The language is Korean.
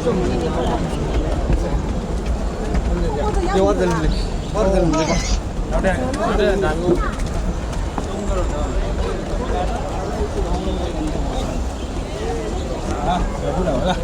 Yo bắt dần lịch. Bắt dần lịch. Nó đây là đàn luôn. À, phút đầu là